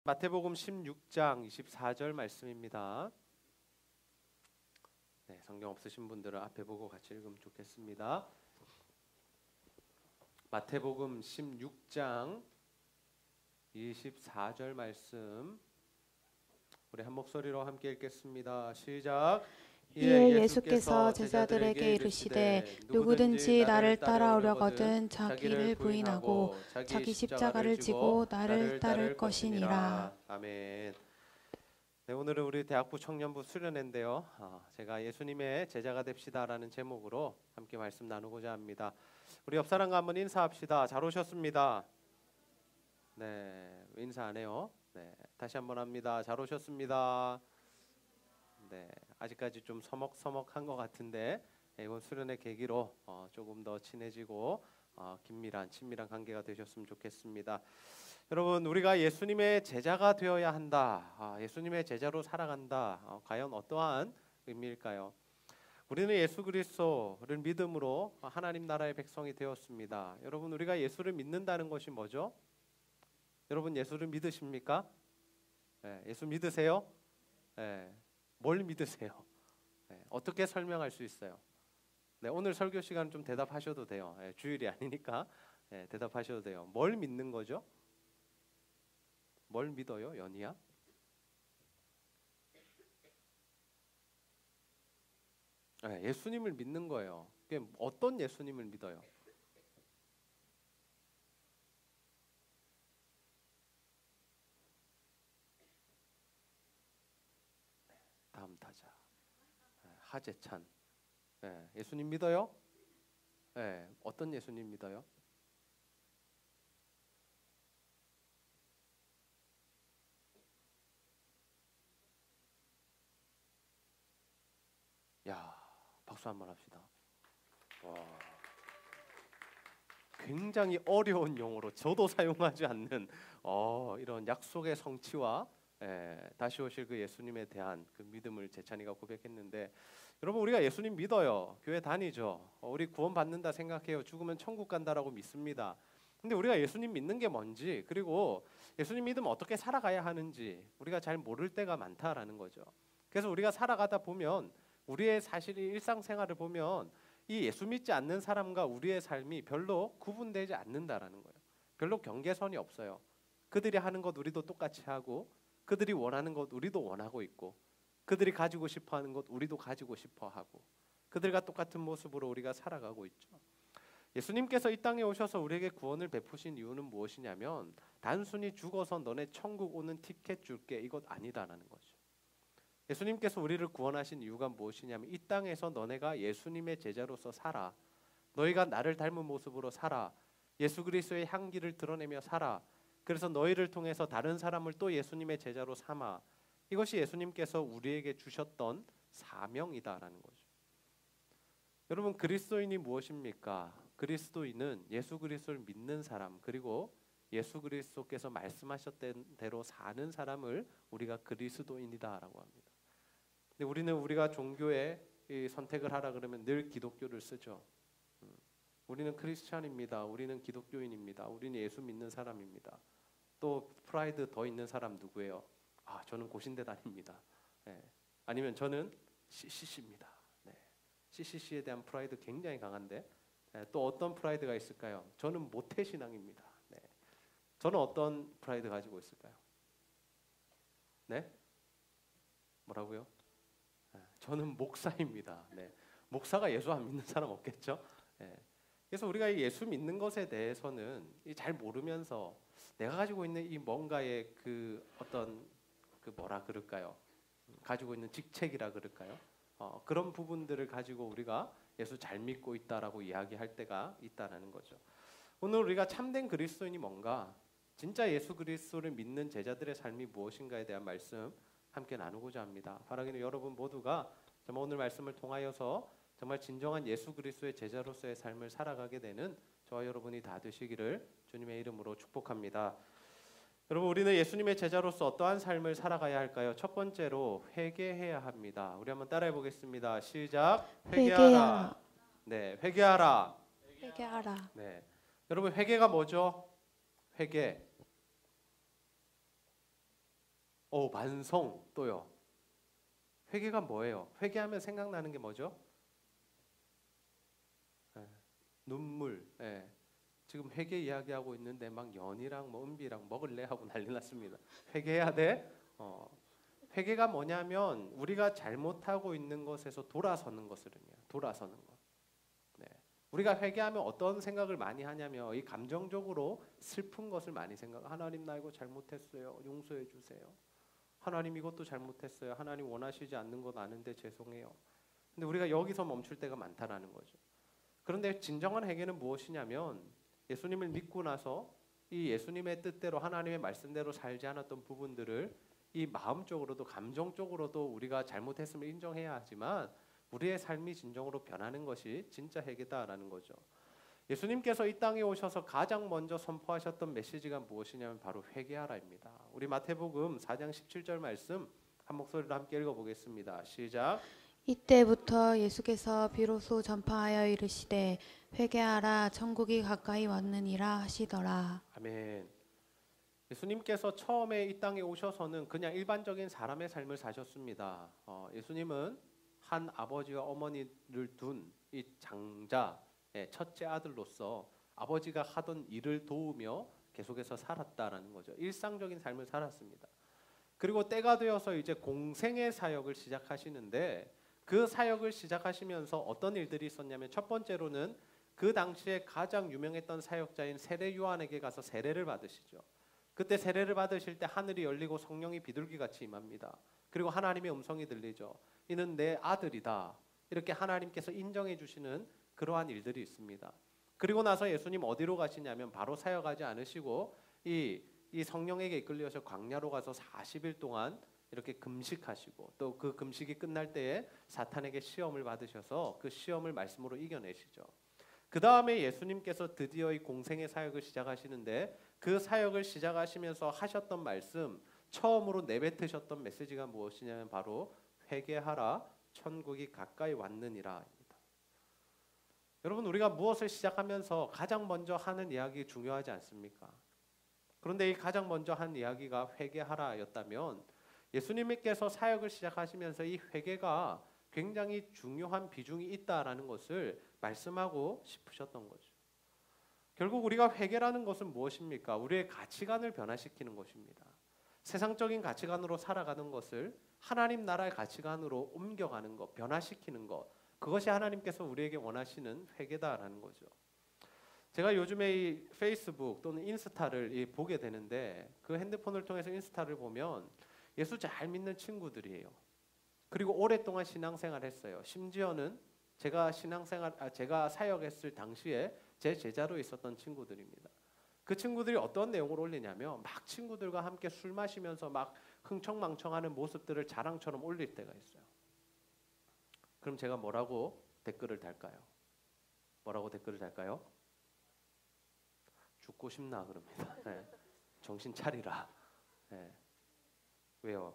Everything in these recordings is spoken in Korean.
마태복음 16장 24절 말씀입니다. 네, 성경 없으신 분들은 앞에 보고 같이 읽으면 좋겠습니다. 마태복음 16장 24절 말씀 우리 한 목소리로 함께 읽겠습니다. 시작. 이에 예수께서 제자들에게 이르시되 누구든지 나를 따라오려거든 자기를 부인하고 자기 십자가를 지고 나를 따를 것이니라. 아멘. 네, 오늘은 우리 대학부 청년부 수련회인데요. 제가 예수님의 제자가 됩시다라는 제목으로 함께 말씀 나누고자 합니다. 우리 옆 사람과 한번 인사합시다. 잘 오셨습니다. 네, 인사 안 해요. 네, 다시 한번 합니다. 잘 오셨습니다. 네, 아직까지 좀 서먹서먹한 것 같은데 이번 수련의 계기로 조금 더 친해지고 친밀한 관계가 되셨으면 좋겠습니다. 여러분, 우리가 예수님의 제자가 되어야 한다. 예수님의 제자로 살아간다. 과연 어떠한 의미일까요? 우리는 예수 그리스도를 믿음으로 하나님 나라의 백성이 되었습니다. 여러분, 우리가 예수를 믿는다는 것이 뭐죠? 여러분, 예수를 믿으십니까? 네, 예수 믿으세요? 네. 뭘 믿으세요? 네, 어떻게 설명할 수 있어요? 네, 오늘 설교 시간 좀 대답하셔도 돼요. 네, 주일이 아니니까 대답하셔도 돼요. 뭘 믿는 거죠? 뭘 믿어요, 연희야? 네, 예수님을 믿는 거예요. 어떤 예수님을 믿어요? 다음 타자. 하재찬. 네, 예수님 믿어요? 네, 어떤 예수님 믿어요? 야, 박수 한번 합시다. 와, 굉장히 어려운 용어로 저도 사용하지 않는 이런 약속의 성취와 다시 오실 그 예수님에 대한 그 믿음을 재찬이가 고백했는데, 여러분, 우리가 예수님 믿어요. 교회 다니죠. 우리 구원 받는다 생각해요. 죽으면 천국 간다라고 믿습니다. 근데 우리가 예수님 믿는 게 뭔지, 그리고 예수님 믿으면 어떻게 살아가야 하는지 우리가 잘 모를 때가 많다라는 거죠. 그래서 우리가 살아가다 보면 우리의 사실이 일상생활을 보면 이 예수 믿지 않는 사람과 우리의 삶이 별로 구분되지 않는다라는 거예요. 별로 경계선이 없어요. 그들이 하는 것 우리도 똑같이 하고, 그들이 원하는 것 우리도 원하고 있고, 그들이 가지고 싶어하는 것 우리도 가지고 싶어하고, 그들과 똑같은 모습으로 우리가 살아가고 있죠. 예수님께서 이 땅에 오셔서 우리에게 구원을 베푸신 이유는 무엇이냐면, 단순히 죽어서 너네 천국 오는 티켓 줄게, 이것 아니다라는 거죠. 예수님께서 우리를 구원하신 이유가 무엇이냐면, 이 땅에서 너네가 예수님의 제자로서 살아, 너희가 나를 닮은 모습으로 살아, 예수 그리스도의 향기를 드러내며 살아, 그래서 너희를 통해서 다른 사람을 또 예수님의 제자로 삼아, 이것이 예수님께서 우리에게 주셨던 사명이다라는 거죠. 여러분, 그리스도인이 무엇입니까? 그리스도인은 예수 그리스도를 믿는 사람, 그리고 예수 그리스도께서 말씀하셨던 대로 사는 사람을 우리가 그리스도인이다라고 합니다. 근데 우리가 종교에 선택을 하라 그러면 늘 기독교를 쓰죠. 우리는 크리스찬입니다. 우리는 기독교인입니다. 우리는 예수 믿는 사람입니다. 또 프라이드 더 있는 사람 누구예요? 저는 고신대 다닙니다. 네. 아니면 저는 CCC입니다. 네. CCC에 대한 프라이드 굉장히 강한데, 또 어떤 프라이드가 있을까요? 저는 모태신앙입니다. 네. 저는 어떤 프라이드 가지고 있을까요? 네? 뭐라고요? 저는 목사입니다. 네. 목사가 예수 안 믿는 사람 없겠죠? 네. 그래서 우리가 예수 믿는 것에 대해서는 잘 모르면서 내가 가지고 있는 이 뭔가의 그 어떤 그 뭐라 그럴까요? 가지고 있는 직책이라 그럴까요? 그런 부분들을 가지고 우리가 예수 잘 믿고 있다라고 이야기할 때가 있다라는 거죠. 오늘 우리가 참된 그리스도인이 뭔가, 진짜 예수 그리스도를 믿는 제자들의 삶이 무엇인가에 대한 말씀 함께 나누고자 합니다. 바라기는 여러분 모두가 정말 오늘 말씀을 통하여서 정말 진정한 예수 그리스도의 제자로서의 삶을 살아가게 되는 저와 여러분이 다 되시기를 주님의 이름으로 축복합니다. 여러분, 우리는 예수님의 제자로서 어떠한 삶을 살아가야 할까요? 첫 번째로 회개해야 합니다. 우리 한번 따라해 보겠습니다. 시작. 회개하라. 네, 회개하라. 회개하라. 네, 여러분, 회개가 뭐죠? 회개. 반성 또요. 회개가 뭐예요? 회개하면 생각나는 게 뭐죠? 눈물. 지금 회개 이야기하고 있는데 막 연이랑 뭐 은비랑 먹을래 하고 난리 났습니다. 회개해야 돼. 회개가 뭐냐면 우리가 잘못하고 있는 것에서 돌아서는 것을 의미해요. 돌아서는 것. 우리가 회개하면 어떤 생각을 많이 하냐면 이 감정적으로 슬픈 것을 많이 생각. 하나님 나 이거 잘못했어요. 용서해 주세요. 하나님 이것도 잘못했어요. 하나님 원하시지 않는 건 아는데 죄송해요. 근데 우리가 여기서 멈출 때가 많다라는 거죠. 그런데 진정한 회개는 무엇이냐면 예수님을 믿고 나서 이 예수님의 뜻대로 하나님의 말씀대로 살지 않았던 부분들을 이 마음적으로도 감정적으로도 우리가 잘못했음을 인정해야 하지만 우리의 삶이 진정으로 변하는 것이 진짜 회개다라는 거죠. 예수님께서 이 땅에 오셔서 가장 먼저 선포하셨던 메시지가 무엇이냐면 바로 회개하라입니다. 우리 마태복음 4장 17절 말씀 한 목소리로 함께 읽어보겠습니다. 시작. 이때부터 예수께서 비로소 전파하여 이르시되 회개하라 천국이 가까이 왔느니라 하시더라. 아멘. 예수님께서 처음에 이 땅에 오셔서는 그냥 일반적인 사람의 삶을 사셨습니다. 예수님은 한 아버지와 어머니를 둔 이 장자 첫째 아들로서 아버지가 하던 일을 도우며 계속해서 살았다라는 거죠. 일상적인 삶을 살았습니다. 그리고 때가 되어서 이제 공생의 사역을 시작하시는데 그 사역을 시작하시면서 어떤 일들이 있었냐면 첫 번째로는 그 당시에 가장 유명했던 사역자인 세례 요한에게 가서 세례를 받으시죠. 그때 세례를 받으실 때 하늘이 열리고 성령이 비둘기같이 임합니다. 그리고 하나님의 음성이 들리죠. 이는 내 아들이다. 이렇게 하나님께서 인정해 주시는 그러한 일들이 있습니다. 그리고 나서 예수님 어디로 가시냐면 바로 사역하지 않으시고 이 성령에게 이끌려서 광야로 가서 40일 동안 이렇게 금식하시고 또 그 금식이 끝날 때에 사탄에게 시험을 받으셔서 그 시험을 말씀으로 이겨내시죠. 그 다음에 예수님께서 드디어 이 공생의 사역을 시작하시는데 그 사역을 시작하시면서 하셨던 말씀 처음으로 내뱉으셨던 메시지가 무엇이냐면 바로 회개하라 천국이 가까이 왔느니라입니다. 여러분 우리가 무엇을 시작하면서 가장 먼저 하는 이야기 중요하지 않습니까? 그런데 이 가장 먼저 한 이야기가 회개하라였다면 예수님께서 사역을 시작하시면서 이 회개가 굉장히 중요한 비중이 있다라는 것을 말씀하고 싶으셨던 거죠. 결국 우리가 회개라는 것은 무엇입니까? 우리의 가치관을 변화시키는 것입니다. 세상적인 가치관으로 살아가는 것을 하나님 나라의 가치관으로 옮겨가는 것, 변화시키는 것, 그것이 하나님께서 우리에게 원하시는 회개다라는 거죠. 제가 요즘에 이 페이스북 또는 인스타를 보게 되는데 그 핸드폰을 통해서 인스타를 보면 예수 잘 믿는 친구들이에요. 그리고 오랫동안 신앙생활 했어요. 심지어는 제가 사역했을 당시에 제 제자로 있었던 친구들입니다. 그 친구들이 어떤 내용을 올리냐면 막 친구들과 함께 술 마시면서 막 흥청망청하는 모습들을 자랑처럼 올릴 때가 있어요. 그럼 제가 뭐라고 댓글을 달까요? 죽고 싶나 그럽니다. 정신 차리라. 왜요?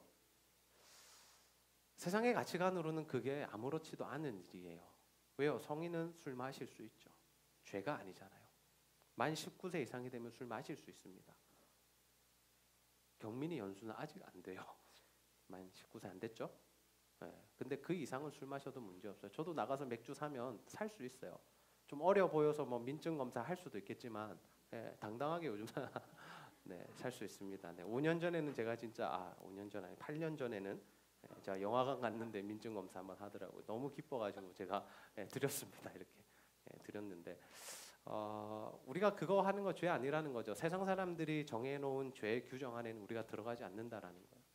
세상의 가치관으로는 그게 아무렇지도 않은 일이에요. 왜요? 성인은 술 마실 수 있죠. 죄가 아니잖아요. 만 19세 이상이 되면 술 마실 수 있습니다. 경민이 연수는 아직 안 돼요. 만 19세 안 됐죠? 근데 그 이상은 술 마셔도 문제 없어요. 저도 나가서 맥주 사면 살 수 있어요. 좀 어려 보여서 뭐 민증 검사 할 수도 있겠지만 당당하게 요즘 살 수 있습니다. 5년 전에는 제가 진짜 5년 전 아니 8년 전에는 제가 영화관 갔는데 민증 검사 한번 하더라고요. 너무 기뻐가지고 제가 드렸습니다. 이렇게 드렸는데 우리가 그거 하는 거 죄 아니라는 거죠. 세상 사람들이 정해놓은 죄 규정 안에는 우리가 들어가지 않는다라는 거예요.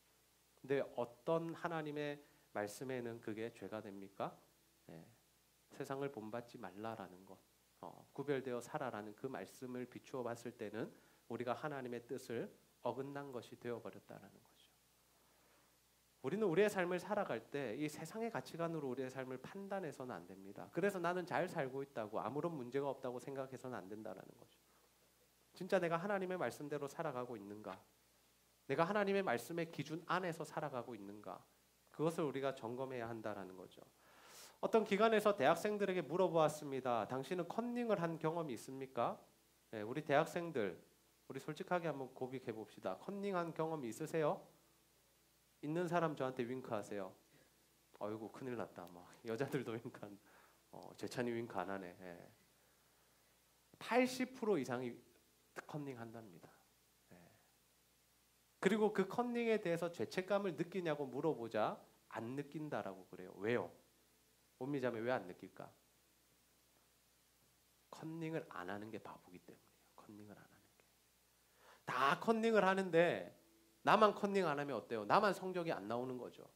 근데 어떤 하나님의 말씀에는 그게 죄가 됩니까? 세상을 본받지 말라라는 것, 구별되어 살아라는 그 말씀을 비추어 봤을 때는 우리가 하나님의 뜻을 어긋난 것이 되어버렸다라는 거죠. 우리는 우리의 삶을 살아갈 때 이 세상의 가치관으로 우리의 삶을 판단해서는 안 됩니다. 그래서 나는 잘 살고 있다고 아무런 문제가 없다고 생각해서는 안 된다라는 거죠. 진짜 내가 하나님의 말씀대로 살아가고 있는가? 내가 하나님의 말씀의 기준 안에서 살아가고 있는가? 그것을 우리가 점검해야 한다라는 거죠. 어떤 기관에서 대학생들에게 물어보았습니다. 당신은 컨닝을 한 경험이 있습니까? 우리 대학생들, 우리 솔직하게 한번 고백해 봅시다. 컨닝한 경험이 있으세요? 있는 사람 저한테 윙크하세요. 아이고 큰일 났다. 막 여자들도 윙크 재찬이 윙크 안 하네. 예. 80% 이상이 컨닝한답니다. 예. 그리고 그 컨닝에 대해서 죄책감을 느끼냐고 물어보자 안 느낀다라고 그래요. 왜요? 온미자매 왜 안 느낄까? 컨닝을 안 하는 게 바보기 때문이에요. 컨닝을 안 하는 게. 다 컨닝을 하는데 나만 컨닝 안 하면 어때요? 나만 성적이 안 나오는 거죠.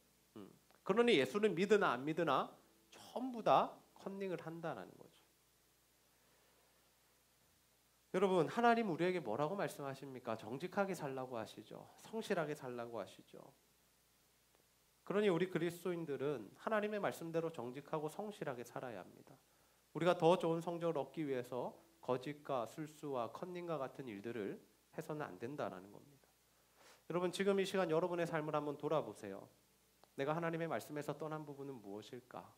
그러니 예수는 믿으나 안 믿으나 전부 다 컨닝을 한다는 거죠. 여러분, 하나님 우리에게 뭐라고 말씀하십니까? 정직하게 살라고 하시죠. 성실하게 살라고 하시죠. 그러니 우리 그리스도인들은 하나님의 말씀대로 정직하고 성실하게 살아야 합니다. 우리가 더 좋은 성적을 얻기 위해서 거짓과 술수와 컨닝과 같은 일들을 해서는 안 된다는 겁니다. 여러분, 지금 이 시간 여러분의 삶을 한번 돌아보세요. 내가 하나님의 말씀에서 떠난 부분은 무엇일까?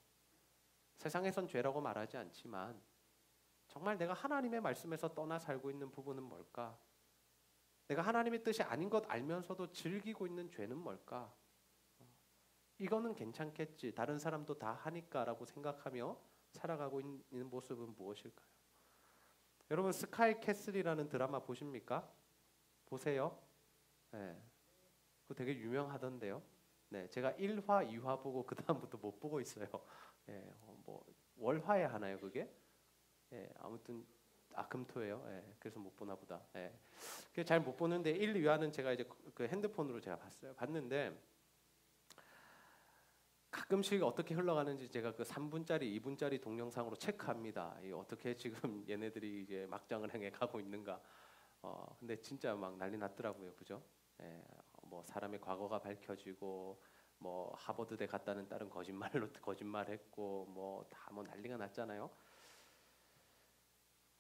세상에선 죄라고 말하지 않지만 정말 내가 하나님의 말씀에서 떠나 살고 있는 부분은 뭘까? 내가 하나님의 뜻이 아닌 것 알면서도 즐기고 있는 죄는 뭘까? 이거는 괜찮겠지. 다른 사람도 다 하니까라고 생각하며 살아가고 있는 모습은 무엇일까요? 여러분, 스카이 캐슬이라는 드라마 보십니까? 보세요. 네. 그거 되게 유명하던데요. 네, 제가 1화, 2화 보고 그 다음부터 못 보고 있어요. 예, 뭐 월화에 하나요 그게? 예, 아무튼 금토예요. 예, 그래서 못 보나 보다. 예, 잘 못 보는데 1, 2화는 제가 이제 그 핸드폰으로 제가 봤는데 가끔씩 어떻게 흘러가는지 제가 그 3분짜리, 2분짜리 동영상으로 체크합니다. 이 어떻게 지금 얘네들이 이제 막장을 향해 가고 있는가. 근데 진짜 막 난리 났더라고요, 그죠? 예, 뭐 사람의 과거가 밝혀지고 뭐 하버드대 갔다는 딸은 거짓말했고 뭐 다 뭐 난리가 났잖아요.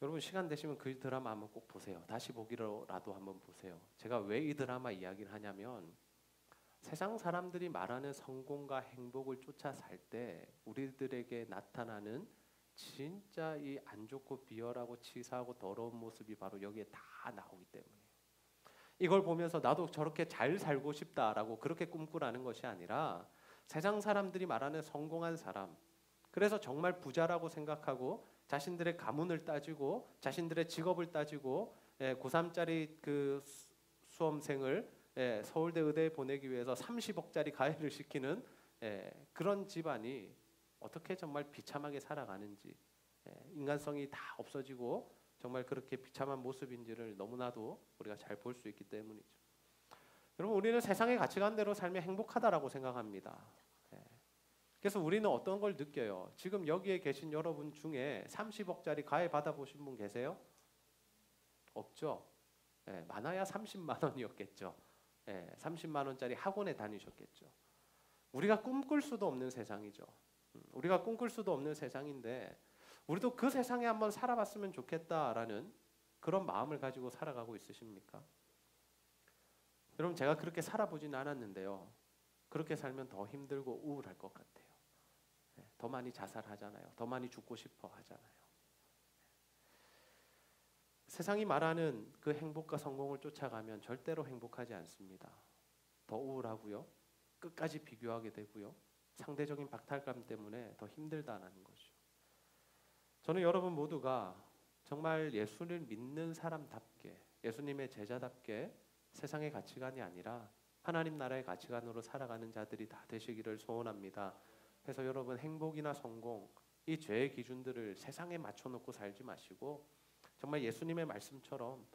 여러분 시간 되시면 그 드라마 한번 꼭 보세요. 다시 보기로라도 한번 보세요. 제가 왜 이 드라마 이야기를 하냐면 세상 사람들이 말하는 성공과 행복을 쫓아 살 때 우리들에게 나타나는 진짜 이 안 좋고 비열하고 치사하고 더러운 모습이 바로 여기에 다 나오기 때문이에요. 이걸 보면서 나도 저렇게 잘 살고 싶다라고 그렇게 꿈꾸라는 것이 아니라 세상 사람들이 말하는 성공한 사람, 그래서 정말 부자라고 생각하고 자신들의 가문을 따지고 자신들의 직업을 따지고 고3짜리 그 수험생을 서울대 의대에 보내기 위해서 30억짜리 가해를 시키는 그런 집안이 어떻게 정말 비참하게 살아가는지, 인간성이 다 없어지고 정말 그렇게 비참한 모습인지를 너무나도 우리가 잘 볼 수 있기 때문이죠. 여러분, 우리는 세상의 가치관대로 살면 행복하다라고 생각합니다. 그래서 우리는 어떤 걸 느껴요? 지금 여기에 계신 여러분 중에 30억짜리 가해 받아보신 분 계세요? 없죠? 많아야 30만 원이었겠죠. 30만 원짜리 학원에 다니셨겠죠. 우리가 꿈꿀 수도 없는 세상이죠. 우리가 꿈꿀 수도 없는 세상인데 우리도 그 세상에 한번 살아봤으면 좋겠다라는 그런 마음을 가지고 살아가고 있으십니까? 여러분, 제가 그렇게 살아보진 않았는데요. 그렇게 살면 더 힘들고 우울할 것 같아요. 더 많이 자살하잖아요. 더 많이 죽고 싶어 하잖아요. 세상이 말하는 그 행복과 성공을 쫓아가면 절대로 행복하지 않습니다. 더 우울하고요. 끝까지 비교하게 되고요. 상대적인 박탈감 때문에 더 힘들다는 거죠. 저는 여러분 모두가 정말 예수를 믿는 사람답게, 예수님의 제자답게 세상의 가치관이 아니라 하나님 나라의 가치관으로 살아가는 자들이 다 되시기를 소원합니다. 그래서 여러분, 행복이나 성공, 이 죄의 기준들을 세상에 맞춰놓고 살지 마시고 정말 예수님의 말씀처럼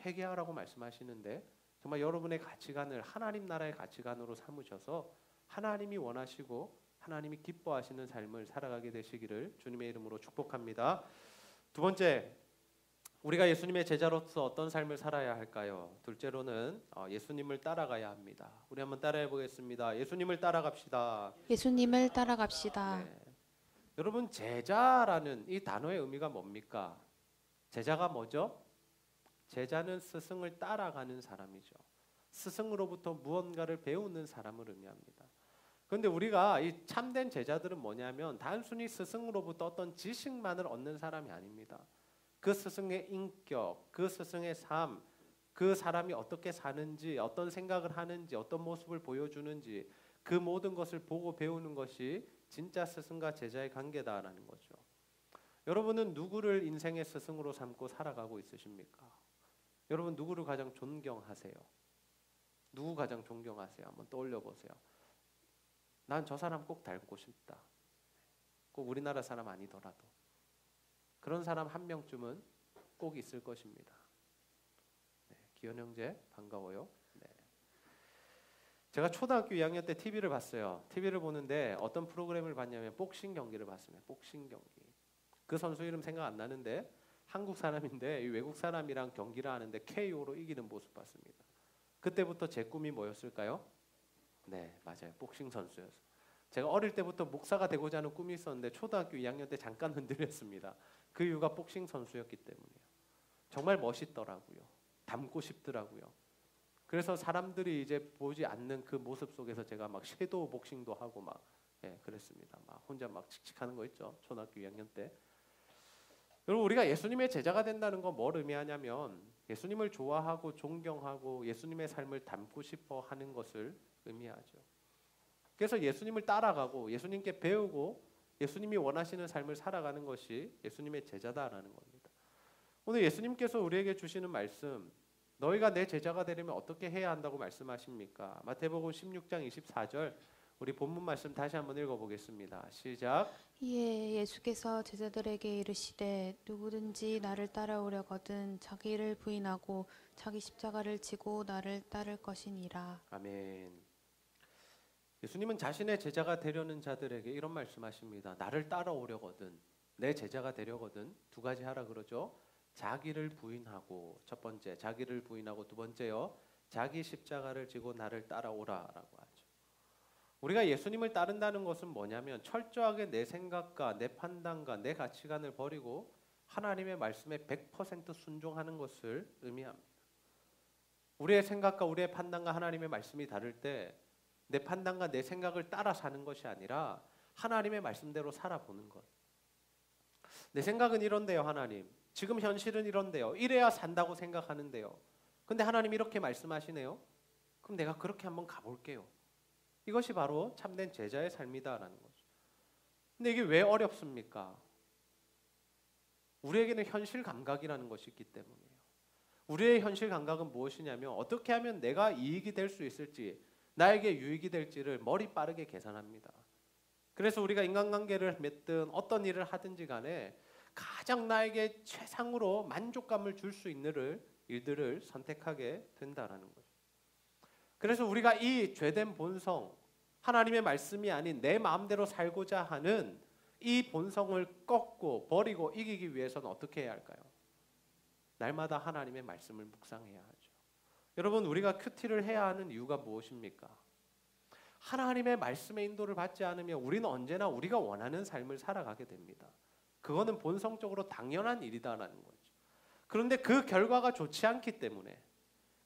회개하라고 말씀하시는데 정말 여러분의 가치관을 하나님 나라의 가치관으로 삼으셔서 하나님이 원하시고 하나님이 기뻐하시는 삶을 살아가게 되시기를 주님의 이름으로 축복합니다. 두 번째, 우리가 예수님의 제자로서 어떤 삶을 살아야 할까요? 둘째로는 예수님을 따라가야 합니다. 우리 한번 따라해 보겠습니다. 예수님을 따라갑시다. 예수님을 따라갑시다. 네. 여러분, 제자라는 이 단어의 의미가 뭡니까? 제자가 뭐죠? 제자는 스승을 따라가는 사람이죠. 스승으로부터 무언가를 배우는 사람을 의미합니다. 그런데 우리가 이 참된 제자들은 뭐냐면 단순히 스승으로부터 어떤 지식만을 얻는 사람이 아닙니다. 그 스승의 인격, 그 스승의 삶, 그 사람이 어떻게 사는지, 어떤 생각을 하는지, 어떤 모습을 보여주는지 그 모든 것을 보고 배우는 것이 진짜 스승과 제자의 관계다라는 거죠. 여러분은 누구를 인생의 스승으로 삼고 살아가고 있으십니까? 여러분 누구를 가장 존경하세요? 누구 가장 존경하세요? 한번 떠올려 보세요. 난 저 사람 꼭 닮고 싶다. 꼭 우리나라 사람 아니더라도 그런 사람 한 명쯤은 꼭 있을 것입니다. 네, 기현 형제 반가워요. 네. 제가 초등학교 2학년 때 TV를 봤어요. TV를 보는데 어떤 프로그램을 봤냐면 복싱 경기를 봤습니다. 복싱 경기. 그 선수 이름 생각 안 나는데 한국 사람인데 외국 사람이랑 경기를 하는데 KO로 이기는 모습 봤습니다. 그때부터 제 꿈이 뭐였을까요? 네, 맞아요. 복싱 선수였어요. 제가 어릴 때부터 목사가 되고자 하는 꿈이 있었는데 초등학교 2학년 때 잠깐 흔들렸습니다. 그 이유가 복싱 선수였기 때문이에요. 정말 멋있더라고요. 닮고 싶더라고요. 그래서 사람들이 이제 보지 않는 그 모습 속에서 제가 막 섀도우 복싱도 하고 막 그랬습니다. 막 혼자 막 칙칙하는 거 있죠. 초등학교 2학년 때. 여러분 우리가 예수님의 제자가 된다는 건 뭘 의미하냐면 예수님을 좋아하고 존경하고 예수님의 삶을 닮고 싶어 하는 것을 의미하죠. 그래서 예수님을 따라가고 예수님께 배우고 예수님이 원하시는 삶을 살아가는 것이 예수님의 제자다라는 겁니다. 오늘 예수님께서 우리에게 주시는 말씀, 너희가 내 제자가 되려면 어떻게 해야 한다고 말씀하십니까? 마태복음 16장 24절 우리 본문 말씀 다시 한번 읽어보겠습니다. 시작. 이에 예수께서 제자들에게 이르시되 누구든지 나를 따라오려거든 자기를 부인하고 자기 십자가를 지고 나를 따를 것이니라. 아멘. 예수님은 자신의 제자가 되려는 자들에게 이런 말씀하십니다. 나를 따라오려거든, 내 제자가 되려거든 두 가지 하라 그러죠. 자기를 부인하고, 첫 번째 자기를 부인하고, 두 번째요 자기 십자가를 지고 나를 따라오라라고 하죠. 우리가 예수님을 따른다는 것은 뭐냐면 철저하게 내 생각과 내 판단과 내 가치관을 버리고 하나님의 말씀에 100% 순종하는 것을 의미합니다. 우리의 생각과 우리의 판단과 하나님의 말씀이 다를 때 내 판단과 내 생각을 따라 사는 것이 아니라 하나님의 말씀대로 살아보는 것. 내 생각은 이런데요, 하나님. 지금 현실은 이런데요. 이래야 산다고 생각하는데요. 근데 하나님 이렇게 말씀하시네요. 그럼 내가 그렇게 한번 가볼게요. 이것이 바로 참된 제자의 삶이다라는 거죠. 근데 이게 왜 어렵습니까? 우리에게는 현실 감각이라는 것이 있기 때문이에요. 우리의 현실 감각은 무엇이냐면 어떻게 하면 내가 이익이 될 수 있을지, 나에게 유익이 될지를 머리 빠르게 계산합니다. 그래서 우리가 인간관계를 맺든 어떤 일을 하든지 간에 가장 나에게 최상으로 만족감을 줄 수 있는 일들을 선택하게 된다라는 거죠. 그래서 우리가 이 죄된 본성, 하나님의 말씀이 아닌 내 마음대로 살고자 하는 이 본성을 꺾고 버리고 이기기 위해서는 어떻게 해야 할까요? 날마다 하나님의 말씀을 묵상해야 하죠. 여러분 우리가 큐티를 해야 하는 이유가 무엇입니까? 하나님의 말씀의 인도를 받지 않으면 우리는 언제나 우리가 원하는 삶을 살아가게 됩니다. 그거는 본성적으로 당연한 일이다라는 거죠. 그런데 그 결과가 좋지 않기 때문에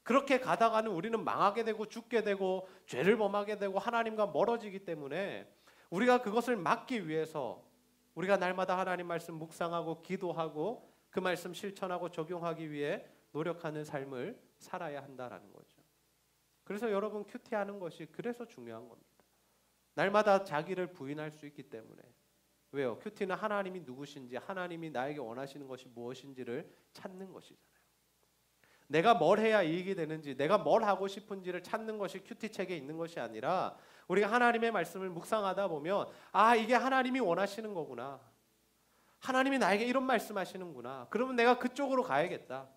그렇게 가다가는 우리는 망하게 되고 죽게 되고 죄를 범하게 되고 하나님과 멀어지기 때문에 우리가 그것을 막기 위해서 우리가 날마다 하나님 말씀 묵상하고 기도하고 그 말씀 실천하고 적용하기 위해 노력하는 삶을 살아야 한다라는 거죠. 그래서 여러분 큐티하는 것이 그래서 중요한 겁니다. 날마다 자기를 부인할 수 있기 때문에. 왜요? 큐티는 하나님이 누구신지, 하나님이 나에게 원하시는 것이 무엇인지를 찾는 것이잖아요. 내가 뭘 해야 이익이 되는지, 내가 뭘 하고 싶은지를 찾는 것이 큐티 책에 있는 것이 아니라 우리가 하나님의 말씀을 묵상하다 보면 아, 이게 하나님이 원하시는 거구나. 하나님이 나에게 이런 말씀하시는구나. 그러면 내가 그쪽으로 가야겠다.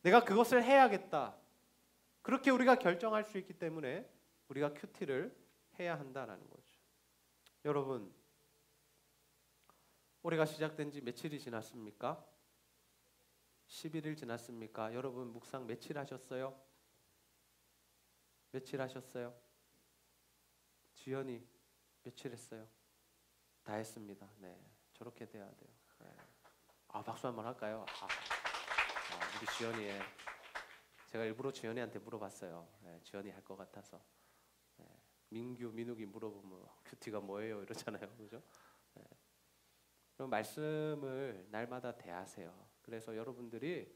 내가 그것을 해야겠다. 그렇게 우리가 결정할 수 있기 때문에 우리가 큐티를 해야 한다는 거죠. 여러분, 올해가 시작된 지 며칠이 지났습니까? 11일 지났습니까? 여러분 묵상 며칠 하셨어요? 며칠 하셨어요? 지연이 며칠 했어요? 다 했습니다. 네, 저렇게 돼야 돼요. 네. 박수 한번 할까요? 우리 지연이, 제가 일부러 지연이한테 물어봤어요. 네, 지연이 할 것 같아서. 네, 민욱이 물어보면 큐티가 뭐예요? 이러잖아요, 그죠? 네. 그럼 말씀을 날마다 대하세요. 그래서 여러분들이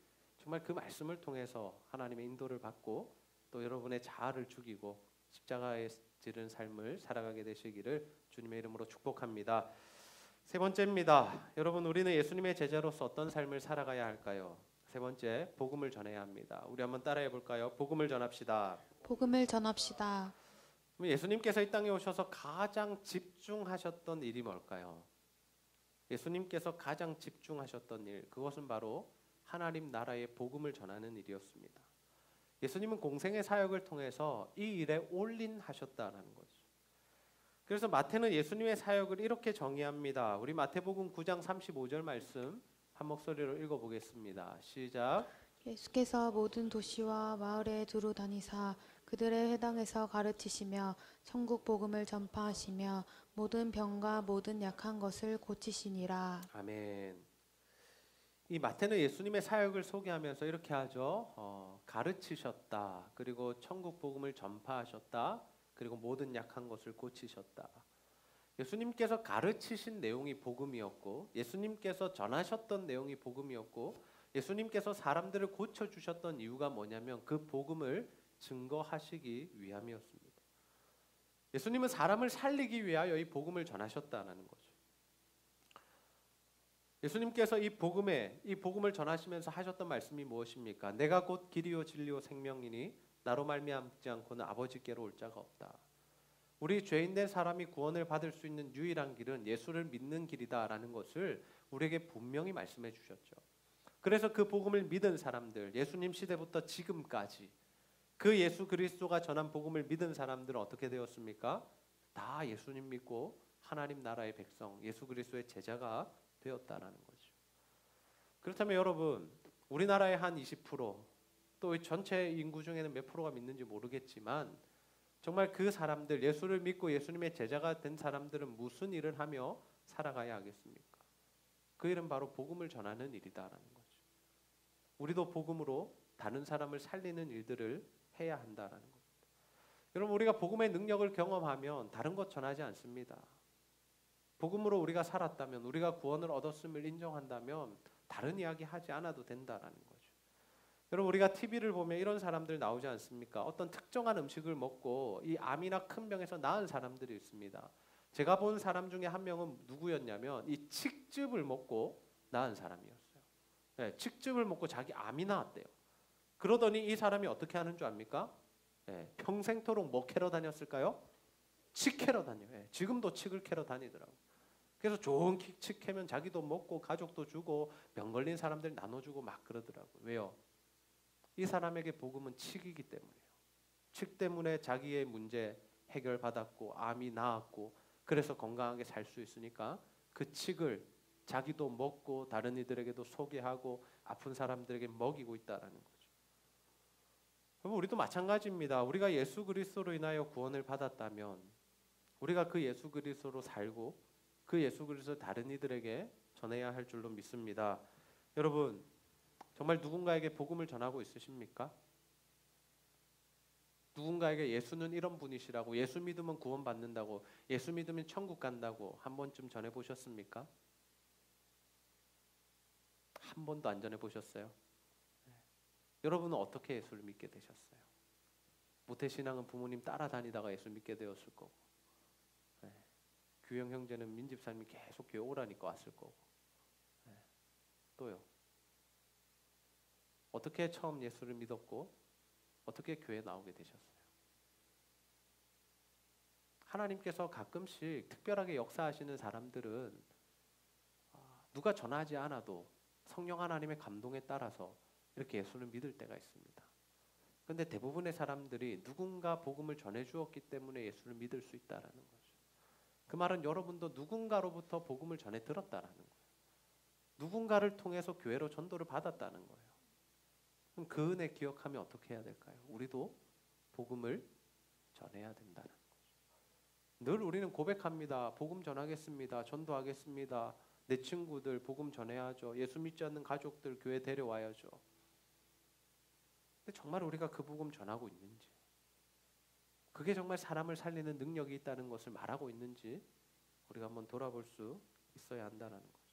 정말 그 말씀을 통해서 하나님의 인도를 받고 또 여러분의 자아를 죽이고 십자가에 지른 삶을 살아가게 되시기를 주님의 이름으로 축복합니다. 세 번째입니다. 여러분, 우리는 예수님의 제자로서 어떤 삶을 살아가야 할까요? 세 번째, 복음을 전해야 합니다. 우리 한번 따라해 볼까요? 복음을 전합시다. 복음을 전합시다. 예수님께서 이 땅에 오셔서 가장 집중하셨던 일이 뭘까요? 예수님께서 가장 집중하셨던 일, 그것은 바로 하나님 나라의 복음을 전하는 일이었습니다. 예수님은 공생의 사역을 통해서 이 일에 올인하셨다는 거죠. 그래서 마태는 예수님의 사역을 이렇게 정의합니다. 우리 마태복음 9장 35절 말씀 한 목소리로 읽어보겠습니다. 시작. 예수께서 모든 도시와 마을에 두루 다니사 그들의 회당에서 가르치시며 천국 복음을 전파하시며 모든 병과 모든 약한 것을 고치시니라. 아멘. 이 마태는 예수님의 사역을 소개하면서 이렇게 하죠. 가르치셨다. 그리고 천국 복음을 전파하셨다. 그리고 모든 약한 것을 고치셨다. 예수님께서 가르치신 내용이 복음이었고, 예수님께서 전하셨던 내용이 복음이었고, 예수님께서 사람들을 고쳐주셨던 이유가 뭐냐면 그 복음을 증거하시기 위함이었습니다. 예수님은 사람을 살리기 위하여 이 복음을 전하셨다는 거죠. 예수님께서 이 복음을 전하시면서 하셨던 말씀이 무엇입니까? 내가 곧 길이요 진리요 생명이니 나로 말미암지 않고는 아버지께로 올 자가 없다. 우리 죄인된 사람이 구원을 받을 수 있는 유일한 길은 예수를 믿는 길이다라는 것을 우리에게 분명히 말씀해 주셨죠. 그래서 그 복음을 믿은 사람들, 예수님 시대부터 지금까지 그 예수 그리스도가 전한 복음을 믿은 사람들은 어떻게 되었습니까? 다 예수님 믿고 하나님 나라의 백성, 예수 그리스도의 제자가 되었다라는 거죠. 그렇다면 여러분, 우리나라의 한 20%, 또 전체 인구 중에는 몇 프로가 믿는지 모르겠지만 정말 그 사람들, 예수를 믿고 예수님의 제자가 된 사람들은 무슨 일을 하며 살아가야 하겠습니까? 그 일은 바로 복음을 전하는 일이다라는 거죠. 우리도 복음으로 다른 사람을 살리는 일들을 해야 한다라는 겁니다. 여러분, 우리가 복음의 능력을 경험하면 다른 것 전하지 않습니다. 복음으로 우리가 살았다면, 우리가 구원을 얻었음을 인정한다면 다른 이야기 하지 않아도 된다라는 거죠. 여러분, 우리가 TV를 보면 이런 사람들 나오지 않습니까? 어떤 특정한 음식을 먹고 이 암이나 큰 병에서 나은 사람들이 있습니다. 제가 본 사람 중에 한 명은 누구였냐면 이 칡즙을 먹고 나은 사람이었어요. 네, 칡즙을 먹고 자기 암이 나았대요. 그러더니 이 사람이 어떻게 하는 줄 압니까? 네, 평생토록 뭐 캐러 다녔을까요? 칡 캐러 다녀요. 네, 지금도 칡을 캐러 다니더라고요. 그래서 좋은 칡 캐면 자기도 먹고 가족도 주고 병 걸린 사람들 나눠주고 막 그러더라고요. 왜요? 이 사람에게 복음은 칡이기 때문이에요. 칡 때문에 자기의 문제 해결받았고 암이 나았고 그래서 건강하게 살 수 있으니까 그 칡을 자기도 먹고 다른 이들에게도 소개하고 아픈 사람들에게 먹이고 있다라는 거죠. 여러분, 우리도 마찬가지입니다. 우리가 예수 그리스도로 인하여 구원을 받았다면 우리가 그 예수 그리스도로 살고 그 예수 그리스도를 다른 이들에게 전해야 할 줄로 믿습니다. 여러분, 정말 누군가에게 복음을 전하고 있으십니까? 누군가에게 예수는 이런 분이시라고, 예수 믿으면 구원받는다고, 예수 믿으면 천국 간다고 한 번쯤 전해보셨습니까? 한 번도 안 전해보셨어요? 네. 여러분은 어떻게 예수를 믿게 되셨어요? 모태신앙은 부모님 따라다니다가 예수 믿게 되었을 거고, 네. 규영 형제는 민집사님이 계속 교회 오라니까 왔을 거고, 네. 또요. 어떻게 처음 예수를 믿었고 어떻게 교회에 나오게 되셨어요? 하나님께서 가끔씩 특별하게 역사하시는 사람들은 누가 전하지 않아도 성령 하나님의 감동에 따라서 이렇게 예수를 믿을 때가 있습니다. 그런데 대부분의 사람들이 누군가 복음을 전해주었기 때문에 예수를 믿을 수 있다라는 거죠. 그 말은 여러분도 누군가로부터 복음을 전해 들었다라는 거예요. 누군가를 통해서 교회로 전도를 받았다는 거예요. 그럼 그 은혜 기억하면 어떻게 해야 될까요? 우리도 복음을 전해야 된다는 거죠. 늘 우리는 고백합니다. 복음 전하겠습니다. 전도하겠습니다. 내 친구들 복음 전해야죠. 예수 믿지 않는 가족들 교회 데려와야죠. 근데 정말 우리가 그 복음 전하고 있는지, 그게 정말 사람을 살리는 능력이 있다는 것을 말하고 있는지 우리가 한번 돌아볼 수 있어야 한다는 거죠.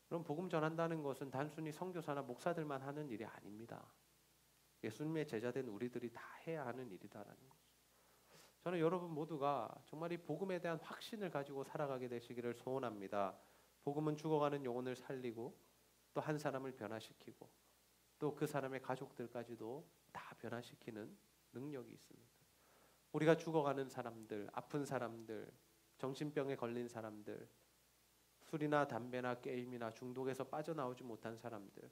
그럼 복음 전한다는 것은 단순히 선교사나 목사들만 하는 일이 아닙니다. 예수님의 제자된 우리들이 다 해야 하는 일이다라는 거죠. 저는 여러분 모두가 정말 이 복음에 대한 확신을 가지고 살아가게 되시기를 소원합니다. 복음은 죽어가는 영혼을 살리고 또 한 사람을 변화시키고 또 그 사람의 가족들까지도 다 변화시키는 능력이 있습니다. 우리가 죽어가는 사람들, 아픈 사람들, 정신병에 걸린 사람들, 술이나 담배나 게임이나 중독에서 빠져나오지 못한 사람들,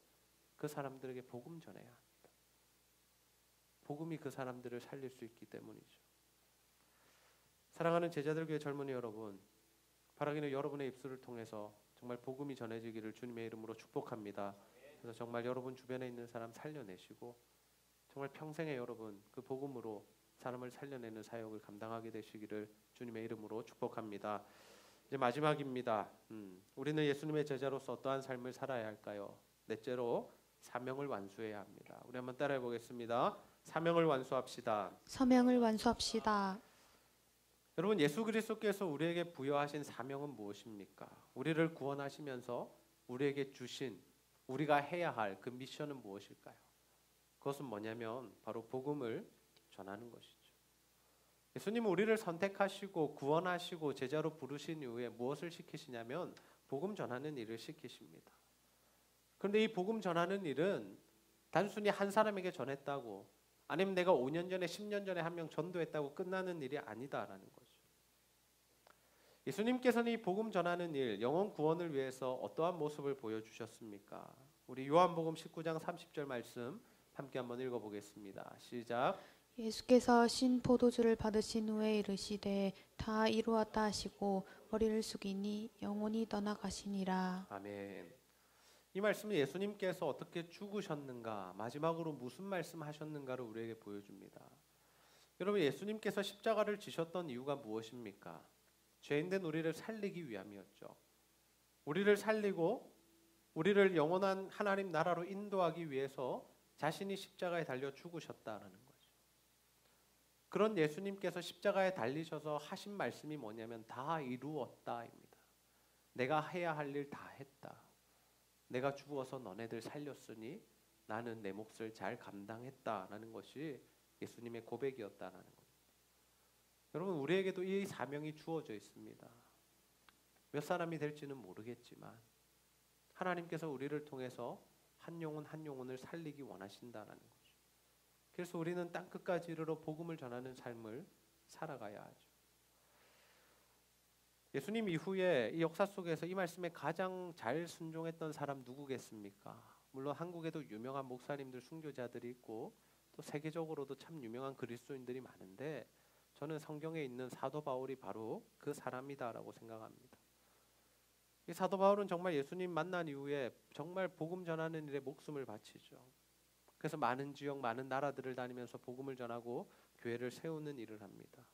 그 사람들에게 복음 전해야 합니다. 복음이 그 사람들을 살릴 수 있기 때문이죠. 사랑하는 제자들교회 젊은이 여러분, 바라기는 여러분의 입술을 통해서 정말 복음이 전해지기를 주님의 이름으로 축복합니다. 그래서 정말 여러분 주변에 있는 사람 살려내시고 정말 평생에 여러분 그 복음으로 사람을 살려내는 사역을 감당하게 되시기를 주님의 이름으로 축복합니다. 이제 마지막입니다. 우리는 예수님의 제자로서 어떠한 삶을 살아야 할까요? 넷째로 사명을 완수해야 합니다. 우리 한번 따라해 보겠습니다. 사명을 완수합시다. 사명을 완수합시다. 여러분, 예수 그리스도께서 우리에게 부여하신 사명은 무엇입니까? 우리를 구원하시면서 우리에게 주신 우리가 해야 할 그 미션은 무엇일까요? 그것은 뭐냐면 바로 복음을 전하는 것이죠. 예수님은 우리를 선택하시고 구원하시고 제자로 부르신 이후에 무엇을 시키시냐면 복음 전하는 일을 시키십니다. 그런데 이 복음 전하는 일은 단순히 한 사람에게 전했다고 아니면 내가 5년 전에 10년 전에 한 명 전도했다고 끝나는 일이 아니다라는 거죠. 예수님께서는 이 복음 전하는 일, 영혼 구원을 위해서 어떠한 모습을 보여주셨습니까? 우리 요한복음 19장 30절 말씀 함께 한번 읽어보겠습니다. 시작. 예수께서 신 포도주를 받으신 후에 이르시되 다 이루었다 하시고 머리를 숙이니 영혼이 떠나가시니라. 아멘. 이 말씀은 예수님께서 어떻게 죽으셨는가, 마지막으로 무슨 말씀하셨는가를 우리에게 보여줍니다. 여러분, 예수님께서 십자가를 지셨던 이유가 무엇입니까? 죄인된 우리를 살리기 위함이었죠. 우리를 살리고 우리를 영원한 하나님 나라로 인도하기 위해서 자신이 십자가에 달려 죽으셨다라는 거죠. 그런 예수님께서 십자가에 달리셔서 하신 말씀이 뭐냐면 다 이루었다입니다. 내가 해야 할 일 다 했다. 내가 죽어서 너네들 살렸으니 나는 내 몫을 잘 감당했다라는 것이 예수님의 고백이었다라는 겁니다. 여러분, 우리에게도 이 사명이 주어져 있습니다. 몇 사람이 될지는 모르겠지만 하나님께서 우리를 통해서 한 영혼 한 영혼을 살리기 원하신다라는 거죠. 그래서 우리는 땅 끝까지 이르러 복음을 전하는 삶을 살아가야 하죠. 예수님 이후에 이 역사 속에서 이 말씀에 가장 잘 순종했던 사람 누구겠습니까? 물론 한국에도 유명한 목사님들, 순교자들이 있고 또 세계적으로도 참 유명한 그리스도인들이 많은데 저는 성경에 있는 사도 바울이 바로 그 사람이다라고 생각합니다. 이 사도 바울은 정말 예수님 만난 이후에 정말 복음 전하는 일에 목숨을 바치죠. 그래서 많은 지역, 많은 나라들을 다니면서 복음을 전하고 교회를 세우는 일을 합니다.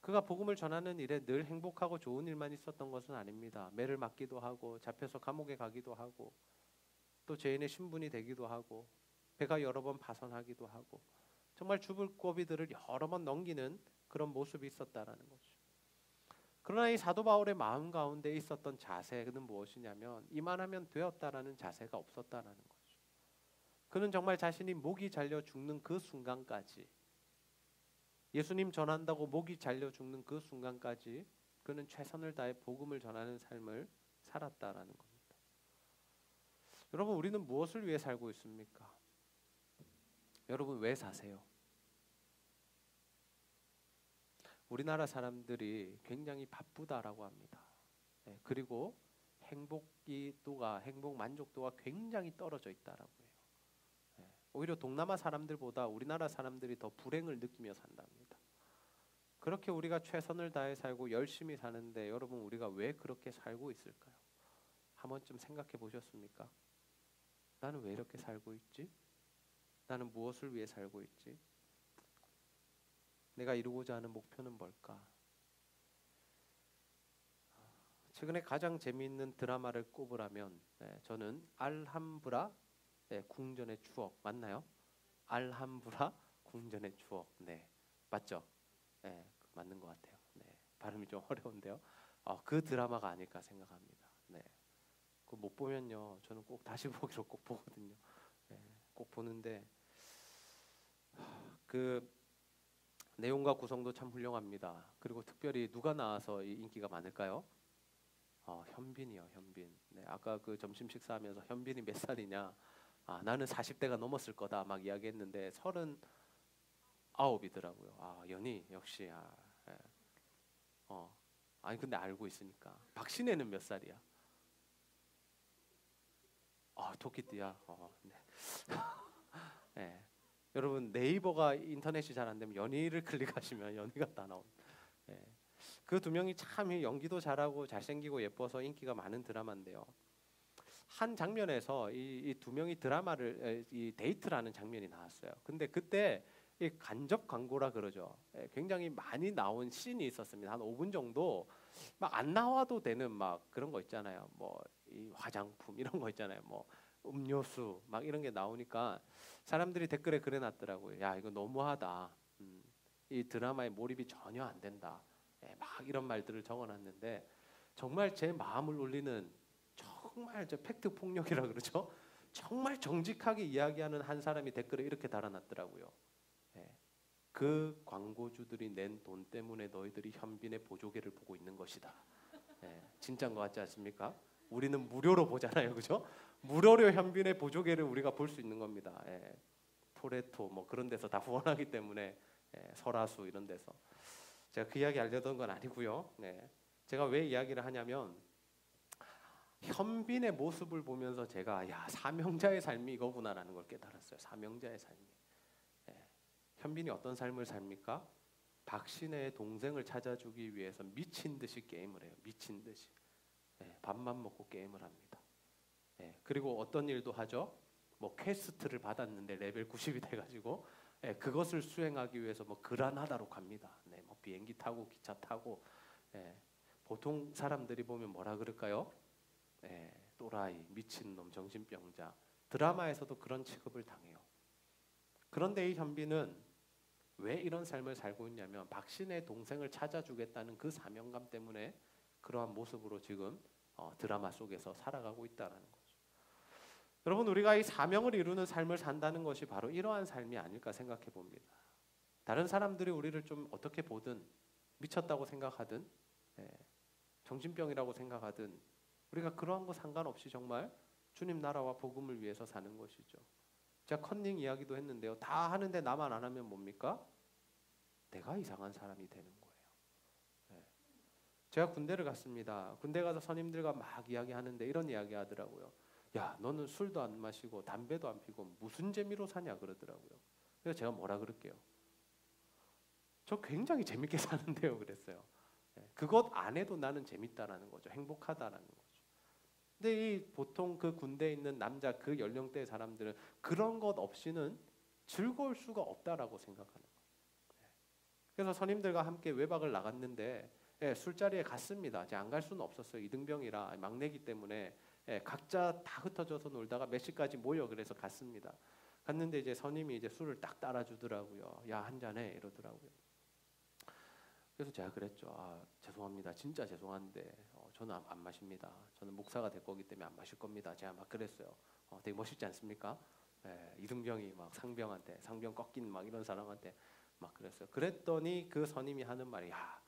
그가 복음을 전하는 일에 늘 행복하고 좋은 일만 있었던 것은 아닙니다. 매를 맞기도 하고 잡혀서 감옥에 가기도 하고 또 죄인의 신분이 되기도 하고 배가 여러 번 파손하기도 하고 정말 죽을 고비들을 여러 번 넘기는 그런 모습이 있었다라는 거죠. 그러나 이 사도 바울의 마음 가운데 있었던 자세는 무엇이냐면 이만하면 되었다라는 자세가 없었다라는 거죠. 그는 정말 자신이 목이 잘려 죽는 그 순간까지, 예수님 전한다고 목이 잘려 죽는 그 순간까지 그는 최선을 다해 복음을 전하는 삶을 살았다라는 겁니다. 여러분, 우리는 무엇을 위해 살고 있습니까? 여러분, 왜 사세요? 우리나라 사람들이 굉장히 바쁘다라고 합니다. 그리고 행복 만족도가 굉장히 떨어져 있다라고 해요. 오히려 동남아 사람들보다 우리나라 사람들이 더 불행을 느끼며 산답니다. 그렇게 우리가 최선을 다해 살고 열심히 사는데 여러분, 우리가 왜 그렇게 살고 있을까요? 한 번쯤 생각해 보셨습니까? 나는 왜 이렇게 살고 있지? 나는 무엇을 위해 살고 있지? 내가 이루고자 하는 목표는 뭘까? 최근에 가장 재미있는 드라마를 꼽으라면 저는 알함브라 궁전의 추억 맞나요? 알함브라 궁전의 추억. 네, 맞죠? 네, 맞는 것 같아요. 네, 발음이 좀 어려운데요. 그 드라마가 아닐까 생각합니다. 네, 그 못 보면요, 저는 꼭 다시 보기로 꼭 보거든요. 예, 꼭 보는데 그 내용과 구성도 참 훌륭합니다. 그리고 특별히 누가 나와서 이 인기가 많을까요? 현빈이요, 현빈. 네, 아까 그 점심 식사하면서 현빈이 몇 살이냐? 나는 40대가 넘었을 거다 막 이야기했는데 39이더라고요. 연희 역시. 예. 아니 근데 알고 있으니까. 박신혜는 몇 살이야? 토끼띠야. 네. 네. 여러분 네이버가 인터넷이 잘 안 되면 연희를 클릭하시면 연희가 다 나온. 네. 그 두 명이 참 연기도 잘하고 잘생기고 예뻐서 인기가 많은 드라마인데요. 한 장면에서 이 두 명이 드라마를 이 데이트라는 장면이 나왔어요. 근데 그때 이 간접 광고라 그러죠. 굉장히 많이 나온 씬이 있었습니다. 한 5분 정도 막 안 나와도 되는 막 그런 거 있잖아요. 뭐 이 화장품 이런 거 있잖아요. 뭐 음료수 막 이런 게 나오니까 사람들이 댓글에 그래놨더라고요. 야 이거 너무하다. 이 드라마에 몰입이 전혀 안 된다. 막 이런 말들을 적어놨는데 정말 제 마음을 울리는 정말 저 팩트 폭력이라 그러죠. 정말 정직하게 이야기하는 한 사람이 댓글에 이렇게 달아놨더라고요. 그 광고주들이 낸 돈 때문에 너희들이 현빈의 보조개를 보고 있는 것이다. 진짜인 것 같지 않습니까? 우리는 무료로 보잖아요, 그죠? 무료로 현빈의 보조개를 우리가 볼 수 있는 겁니다. 토레토 뭐 그런 데서 다 후원하기 때문에 설화수 이런 데서 제가 그 이야기 알려던 건 아니고요. 제가 왜 이야기를 하냐면 현빈의 모습을 보면서 제가 야 사명자의 삶이 이거구나라는 걸 깨달았어요. 사명자의 삶이. 현빈이 어떤 삶을 삽니까? 박신혜의 동생을 찾아주기 위해서 미친 듯이 게임을 해요. 미친 듯이. 밥만 먹고 게임을 합니다. 그리고 어떤 일도 하죠. 뭐 퀘스트를 받았는데 레벨 90이 돼가지고 그것을 수행하기 위해서 뭐 그라나다로 갑니다. 뭐 비행기 타고 기차 타고 보통 사람들이 보면 뭐라 그럴까요? 또라이, 미친놈, 정신병자. 드라마에서도 그런 취급을 당해요. 그런데 이 현빈은 왜 이런 삶을 살고 있냐면 박신혜 동생을 찾아주겠다는 그 사명감 때문에 그러한 모습으로 지금 드라마 속에서 살아가고 있다는 거죠. 여러분 우리가 이 사명을 이루는 삶을 산다는 것이 바로 이러한 삶이 아닐까 생각해 봅니다. 다른 사람들이 우리를 좀 어떻게 보든 미쳤다고 생각하든 정신병이라고 생각하든 우리가 그러한 거 상관없이 정말 주님 나라와 복음을 위해서 사는 것이죠. 제가 컨닝 이야기도 했는데요. 다 하는데 나만 안 하면 뭡니까? 내가 이상한 사람이 되는 거예요. 제가 군대를 갔습니다. 군대 가서 선임들과 막 이야기하는데 이런 이야기 하더라고요. 야 너는 술도 안 마시고 담배도 안 피고 무슨 재미로 사냐 그러더라고요. 그래서 제가 뭐라 그럴게요. 저 굉장히 재밌게 사는데요 그랬어요. 그것 안 해도 나는 재밌다라는 거죠. 행복하다라는 거죠. 근데 이 보통 그 군대에 있는 남자 그 연령대의 사람들은 그런 것 없이는 즐거울 수가 없다라고 생각하는 거예요. 그래서 선임들과 함께 외박을 나갔는데 술자리에 갔습니다. 제가 안 갈 수는 없었어요. 이등병이라 막내기 때문에 각자 다 흩어져서 놀다가 몇 시까지 모여 그래서 갔습니다. 갔는데 이제 선임이 이제 술을 딱 따라주더라고요. 야 한 잔해 이러더라고요. 그래서 제가 그랬죠. 죄송합니다. 진짜 죄송한데 저는 안 마십니다. 저는 목사가 될 거기 때문에 안 마실 겁니다. 제가 막 그랬어요. 되게 멋있지 않습니까? 이등병이 막 상병 꺾인 막 이런 사람한테 막 그랬어요. 그랬더니 그 선임이 하는 말이 야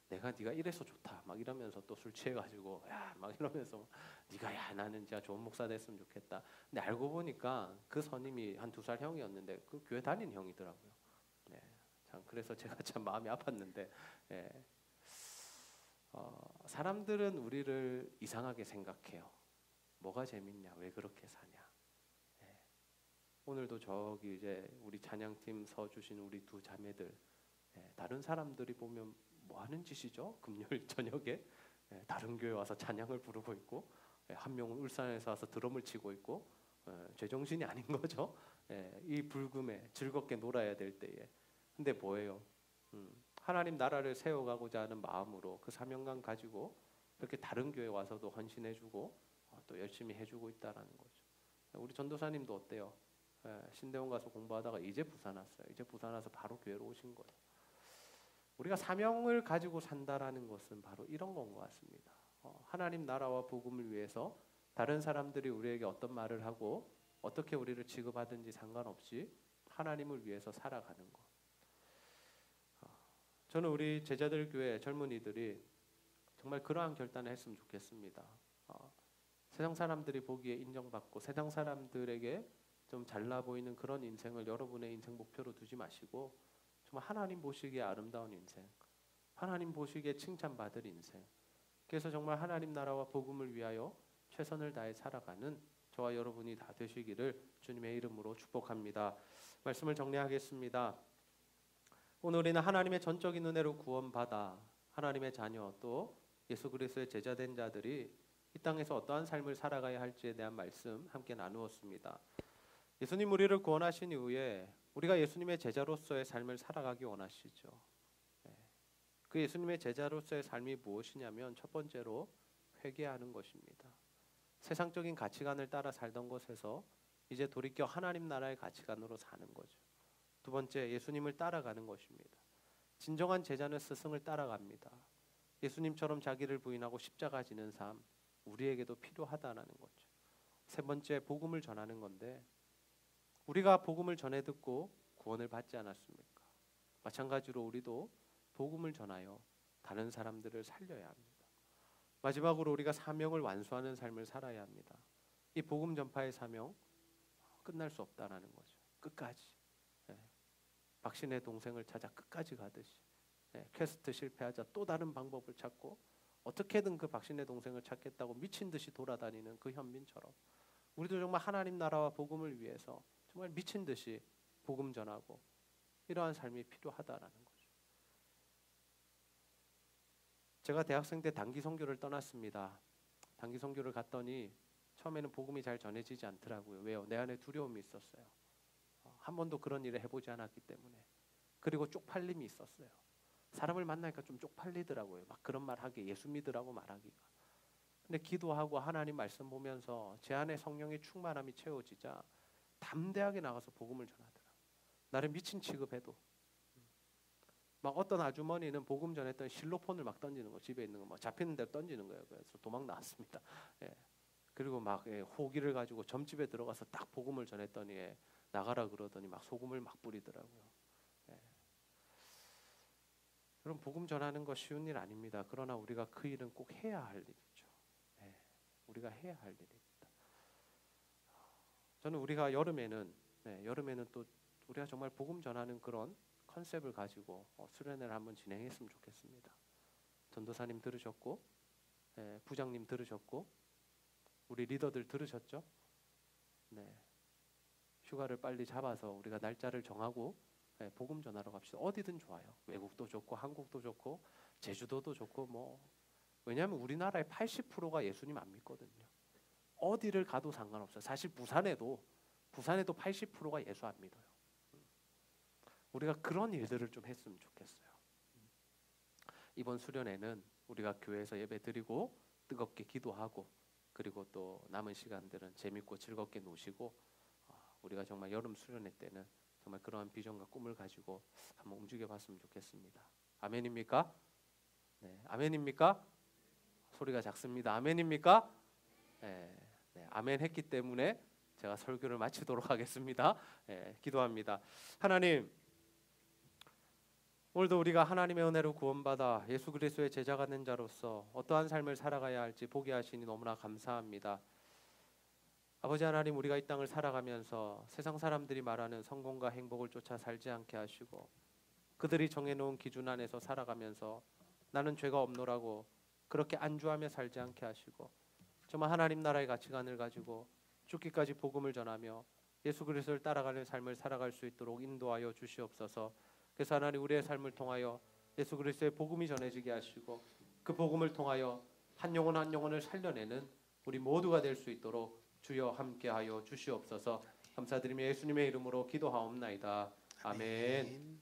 내가 네가 이래서 좋다 막 이러면서 또 술 취해가지고 야 막 이러면서 네가 야 나는 진짜 좋은 목사 됐으면 좋겠다. 근데 알고 보니까 그 선임이 한 2살 형이었는데 그 교회 다니는 형이더라고요. 참 그래서 제가 참 마음이 아팠는데 사람들은 우리를 이상하게 생각해요. 뭐가 재밌냐? 왜 그렇게 사냐? 오늘도 저기 이제 우리 찬양팀 서 주신 우리 두 자매들 다른 사람들이 보면 뭐 하는 짓이죠? 금요일 저녁에 다른 교회 와서 찬양을 부르고 있고 한 명은 울산에서 와서 드럼을 치고 있고 제정신이 아닌 거죠. 이 불금에 즐겁게 놀아야 될 때에 근데 뭐예요? 하나님 나라를 세워가고자 하는 마음으로 그 사명감 가지고 그렇게 다른 교회 와서도 헌신해주고 또 열심히 해주고 있다라는 거죠. 우리 전도사님도 어때요? 신대원 가서 공부하다가 이제 부산 왔어요. 이제 부산 와서 바로 교회로 오신 거예요. 우리가 사명을 가지고 산다라는 것은 바로 이런 건 것 같습니다. 하나님 나라와 복음을 위해서 다른 사람들이 우리에게 어떤 말을 하고 어떻게 우리를 취급하든지 상관없이 하나님을 위해서 살아가는 것. 저는 우리 제자들 교회 젊은이들이 정말 그러한 결단을 했으면 좋겠습니다. 세상 사람들이 보기에 인정받고 세상 사람들에게 좀 잘나 보이는 그런 인생을 여러분의 인생 목표로 두지 마시고 정말 하나님 보시기에 아름다운 인생, 하나님 보시기에 칭찬받을 인생, 그래서 정말 하나님 나라와 복음을 위하여 최선을 다해 살아가는 저와 여러분이 다 되시기를 주님의 이름으로 축복합니다. 말씀을 정리하겠습니다. 오늘 우리는 하나님의 전적인 은혜로 구원받아 하나님의 자녀 또 예수 그리스도의 제자된 자들이 이 땅에서 어떠한 삶을 살아가야 할지에 대한 말씀 함께 나누었습니다. 예수님 우리를 구원하신 이후에 우리가 예수님의 제자로서의 삶을 살아가기 원하시죠. 그 예수님의 제자로서의 삶이 무엇이냐면 첫 번째로 회개하는 것입니다. 세상적인 가치관을 따라 살던 것에서 이제 돌이켜 하나님 나라의 가치관으로 사는 거죠. 두 번째, 예수님을 따라가는 것입니다. 진정한 제자는 스승을 따라갑니다. 예수님처럼 자기를 부인하고 십자가 지는 삶, 우리에게도 필요하다는 거죠. 세 번째, 복음을 전하는 건데 우리가 복음을 전해 듣고 구원을 받지 않았습니까? 마찬가지로 우리도 복음을 전하여 다른 사람들을 살려야 합니다. 마지막으로 우리가 사명을 완수하는 삶을 살아야 합니다. 이 복음 전파의 사명 끝날 수 없다라는 거죠. 끝까지. 박신의 동생을 찾아 끝까지 가듯이 퀘스트 실패하자 또 다른 방법을 찾고 어떻게든 그 박신의 동생을 찾겠다고 미친 듯이 돌아다니는 그 현민처럼 우리도 정말 하나님 나라와 복음을 위해서 정말 미친 듯이 복음 전하고 이러한 삶이 필요하다라는 거죠. 제가 대학생 때 단기 선교를 떠났습니다. 단기 선교를 갔더니 처음에는 복음이 잘 전해지지 않더라고요. 왜요? 내 안에 두려움이 있었어요. 한 번도 그런 일을 해보지 않았기 때문에. 그리고 쪽팔림이 있었어요. 사람을 만나니까 좀 쪽팔리더라고요. 막 그런 말 하기, 예수 믿으라고 말하기가. 근데 기도하고 하나님 말씀 보면서 제 안에 성령의 충만함이 채워지자 담대하게 나가서 복음을 전하더라고요. 나를 미친 취급해도. 막 어떤 아주머니는 복음 전했던 실로폰을 막 던지는 거, 집에 있는 거 막 잡히는 대로 던지는 거예요. 그래서 도망 나왔습니다. 그리고 막 호기를 가지고 점집에 들어가서 딱 복음을 전했더니 나가라 그러더니 막 소금을 막 뿌리더라고요. 여러분 복음 전하는 거 쉬운 일 아닙니다. 그러나 우리가 그 일은 꼭 해야 할 일이죠. 우리가 해야 할 일입니다. 저는 우리가 여름에는 또 우리가 정말 복음 전하는 그런 컨셉을 가지고 수련회를 한번 진행했으면 좋겠습니다. 전도사님 들으셨고, 부장님 들으셨고, 우리 리더들 들으셨죠? 휴가를 빨리 잡아서 우리가 날짜를 정하고 복음 전하러 갑시다. 어디든 좋아요. 외국도 좋고 한국도 좋고 제주도도 좋고 왜냐하면 우리나라의 80%가 예수님 안 믿거든요. 어디를 가도 상관없어요. 사실 부산에도 80%가 예수 안 믿어요. 우리가 그런 일들을 좀 했으면 좋겠어요. 이번 수련회는 우리가 교회에서 예배 드리고 뜨겁게 기도하고 그리고 또 남은 시간들은 재밌고 즐겁게 노시고 우리가 정말 여름 수련회 때는 정말 그러한 비전과 꿈을 가지고 한번 움직여봤으면 좋겠습니다. 아멘입니까? 아멘입니까? 소리가 작습니다. 아멘입니까? 아멘 했기 때문에 제가 설교를 마치도록 하겠습니다. 기도합니다. 하나님, 오늘도 우리가 하나님의 은혜로 구원받아 예수 그리스도의 제자가 된 자로서 어떠한 삶을 살아가야 할지 보게 하시니 너무나 감사합니다. 아버지 하나님, 우리가 이 땅을 살아가면서 세상 사람들이 말하는 성공과 행복을 쫓아 살지 않게 하시고 그들이 정해놓은 기준 안에서 살아가면서 나는 죄가 없노라고 그렇게 안주하며 살지 않게 하시고 정말 하나님 나라의 가치관을 가지고 죽기까지 복음을 전하며 예수 그리스도를 따라가는 삶을 살아갈 수 있도록 인도하여 주시옵소서. 그래서 하나님, 우리의 삶을 통하여 예수 그리스도의 복음이 전해지게 하시고 그 복음을 통하여 한 영혼 한 영혼을 살려내는 우리 모두가 될 수 있도록 주여 함께하여 주시옵소서. 감사드리며 예수님의 이름으로 기도하옵나이다. 아멘.